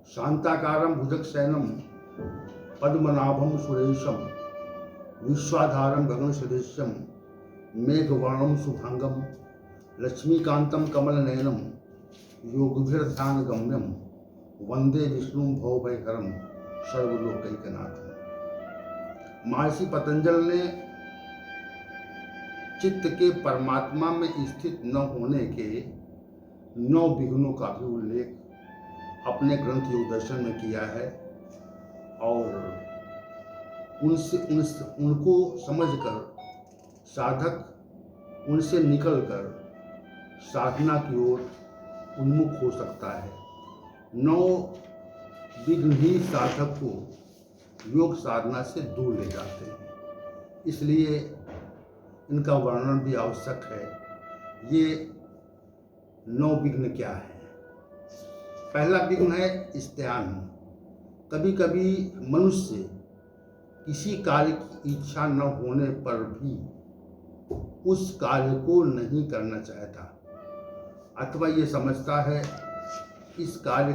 शांताकारं भुजगशयनं पद्मनाभं सुरेशं विश्वाधारं गगनसदृशं मेघवर्णं शुभांगं लक्ष्मीकान्तं कमलनयनं योगभिर्ध्यानगम्यं वंदे विष्णुं भवभयहरं सर्वलोकैकनाथं। महर्षि पतंजल ने चित्त के परमात्मा में स्थित न होने के 9 विघ्नों का भी उल्लेख अपने ग्रंथ योग दर्शन में किया है और उनको समझकर साधक उनसे निकलकर साधना की ओर उन्मुख हो सकता है। 9 विघ्न ही साधक को योग साधना से दूर ले जाते हैं, इसलिए इनका वर्णन भी आवश्यक है। ये 9 विघ्न क्या है? पहला विघ्न है स्त्यान। कभी कभी मनुष्य किसी कार्य की इच्छा न होने पर भी उस कार्य को नहीं करना चाहता, अथवा ये समझता है इस कार्य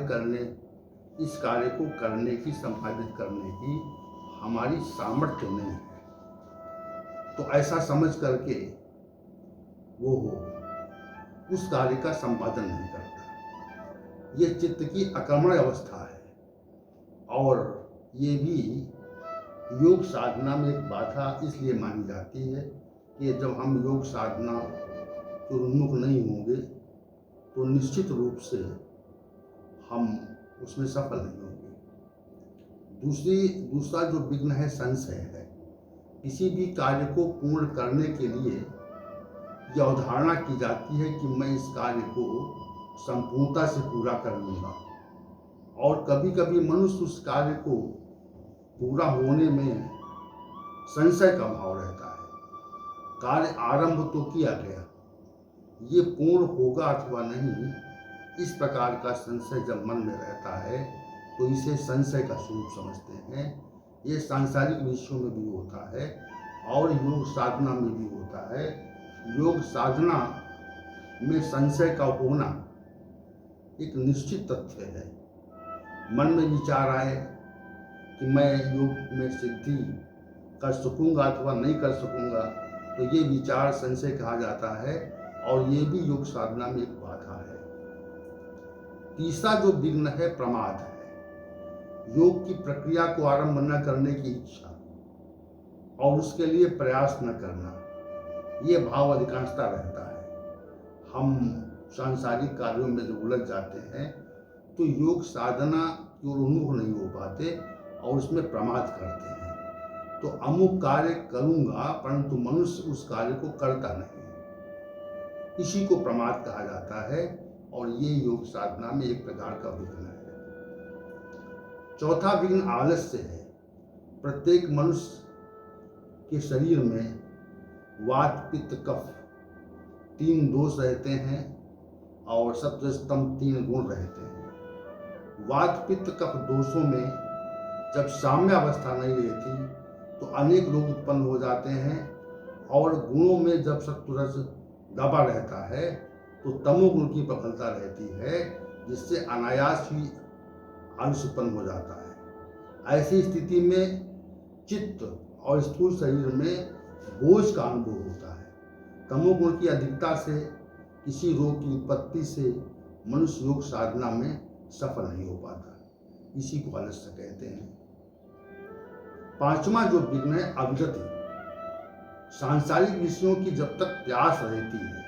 को करने की, संपादित करने की हमारी सामर्थ्य नहीं है, तो ऐसा समझ करके वो उस कार्य का संपादन नहीं करता। ये चित्त की अकर्मण्य अवस्था है और ये भी योग साधना में एक बाधा इसलिए मानी जाती है कि जब हम योग साधना के उन्मुख नहीं होंगे तो निश्चित रूप से हम उसमें सफल नहीं होंगे। दूसरा जो विघ्न है संशय है। किसी भी कार्य को पूर्ण करने के लिए यह अवधारणा की जाती है कि मैं इस कार्य को संपूर्णता से पूरा कर लूँगा, और कभी कभी मनुष्य उस कार्य को पूरा होने में संशय का भाव रहता है। कार्य आरंभ तो किया गया, ये पूर्ण होगा अथवा नहीं, इस प्रकार का संशय जब मन में रहता है तो इसे संशय का स्वरूप समझते हैं। ये सांसारिक विषयों में भी होता है और योग साधना में भी होता है। योग साधना में संशय का होना एक निश्चित तथ्य है। मन में विचार आए कि मैं योग में सिद्धि कर सकूंगा अथवा नहीं कर सकूंगा, तो ये विचार संशय कहा जाता है और ये भी योग साधना में एक बाधा है। तीसरा जो विघ्न है प्रमाद है। योग की प्रक्रिया को आरंभ न करने की इच्छा और उसके लिए प्रयास न करना, ये भाव अधिकांशता रहता है। हम सांसारिक कार्यों में जब उलझ जाते हैं तो योग साधना की ओर उन्मुख नहीं हो पाते और उसमें प्रमाद करते हैं। तो अमुक कार्य करूंगा परंतु मनुष्य उस कार्य को करता नहीं, इसी को प्रमाद कहा जाता है और ये योग साधना में एक प्रकार का विघ्न है। चौथा विघ्न आलस्य है। प्रत्येक मनुष्य के शरीर में वात पित्त कफ 3 दोष रहते हैं और सत्वस्तम 3 गुण रहते हैं। वात पित्त कफ दोषों में जब साम्य अवस्था नहीं रहती तो अनेक रोग उत्पन्न हो जाते हैं, और गुणों में जब सत्वरज दबा रहता है तो तमोगुण की प्रबलता रहती है, जिससे अनायास ही आलस्य उत्पन्न हो जाता है। ऐसी स्थिति में चित्त और स्थूल शरीर में बोझ का अनुभव होता है। तमोगुण की अधिकता से किसी रोग की उत्पत्ति से मनुष्य योग साधना में सफल नहीं हो पाता, इसी को आलस्य कहते हैं। पांचवा जो विघ्न है अविरति। सांसारिक विषयों की जब तक प्यास रहती है,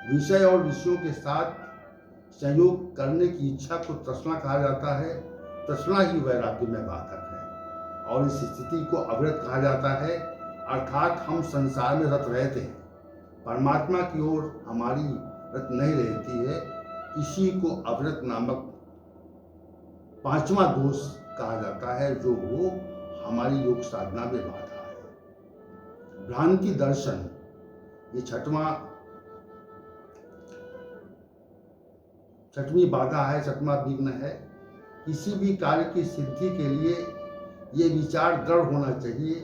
विषय और विषयों के साथ संयोग करने की इच्छा को तृष्णा कहा जाता है। तृष्णा ही वैराग्य में बाधक है और इस स्थिति को अविरत कहा जाता है। अर्थात हम संसार में रत रहते हैं, परमात्मा की ओर हमारी रत नहीं रहती है। इसी को अविरत नामक पांचवा दोष कहा जाता है, जो वो हमारी योग साधना में बाधा है। भ्रांति दर्शन, ये छठवीं बाधा है, 6वां विघ्न है। किसी भी कार्य की सिद्धि के लिए ये विचार दृढ़ होना चाहिए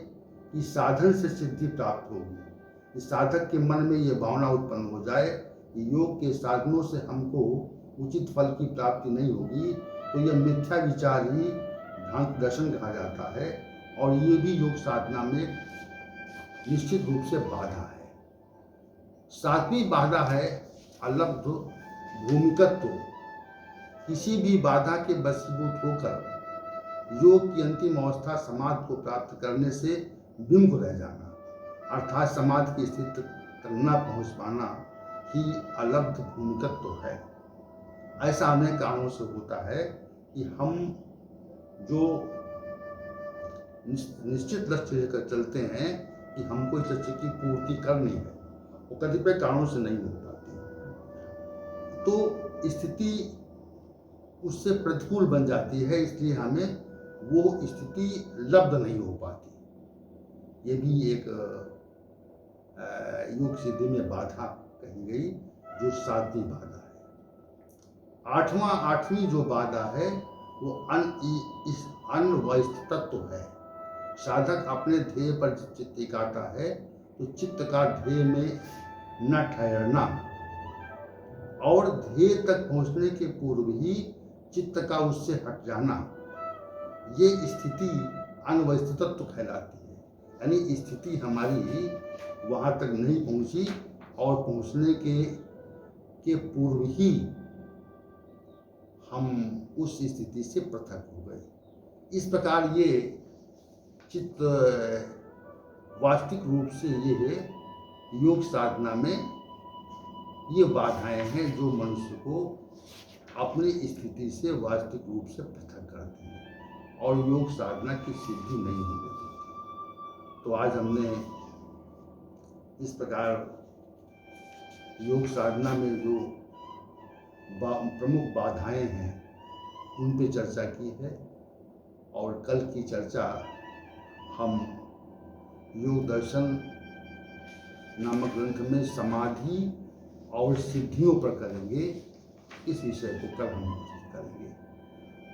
कि साधन से सिद्धि प्राप्त होगी, इस साधक के मन में ये भावना उत्पन्न हो जाए कि योग के साधनों से हमको उचित फल की प्राप्ति नहीं होगी, तो यह मिथ्या विचार ही भ्रांत दर्शन कहा जाता है, और ये भी योग साधना में निश्चित रूप से बाधा है। सातवीं बाधा है अलब्ध भूमिकत्व। किसी भी बाधा के वशीभूत होकर योग की अंतिम अवस्था समाधि को प्राप्त करने से विमुख रह जाना, अर्थात समाधि की स्थिति तक न पहुँच पाना ही अलब्ध भूमिकत्व है। ऐसा अनेक कारणों से होता है कि हम जो निश्चित लक्ष्य लेकर चलते हैं कि हमको इस लक्ष्य की पूर्ति करनी है, वो कतिपय कारणों से नहीं हो पाती, तो स्थिति उससे प्रतिकूल बन जाती है, इसलिए हमें वो स्थिति लब्ध नहीं हो पाती। ये भी एक योग सिद्धि में बाधा कही गई, जो सातवीं बाधा है। आठवीं जो बाधा है वो अनवस्थित तत्व है। साधक अपने ध्येय पर चित्त टिकाता है तो चित्त का ध्येय में न ठहरना और ध्येय तक पहुंचने के पूर्व ही चित्त का उससे हट जाना, ये स्थिति अनवस्थितत्व कहलाती है। यानी स्थिति हमारी वहाँ तक नहीं पहुँची और पहुँचने के पूर्व ही हम उस स्थिति से पृथक हो गए। इस प्रकार ये चित्त वास्तविक रूप से ये है योग साधना में ये बाधाएं हैं जो मनुष्य को अपनी स्थिति से वास्तविक रूप से पृथक करती है और योग साधना की सिद्धि नहीं होने देती। तो आज हमने इस प्रकार योग साधना में जो प्रमुख बाधाएं हैं उन पे चर्चा की है, और कल की चर्चा हम योग दर्शन नामक ग्रंथ में समाधि और सिद्धियों पर करेंगे। इस विषय को कल हम करेंगे।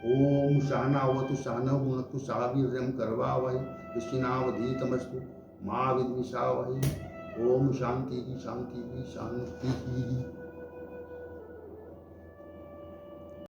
ओम सहनावतु सहनौ भुनक्तु सह वीर्यं करवावहै तेजस्विनावधीतमस्तु मा विद्विषावहै। ओम शांति शांति शांति।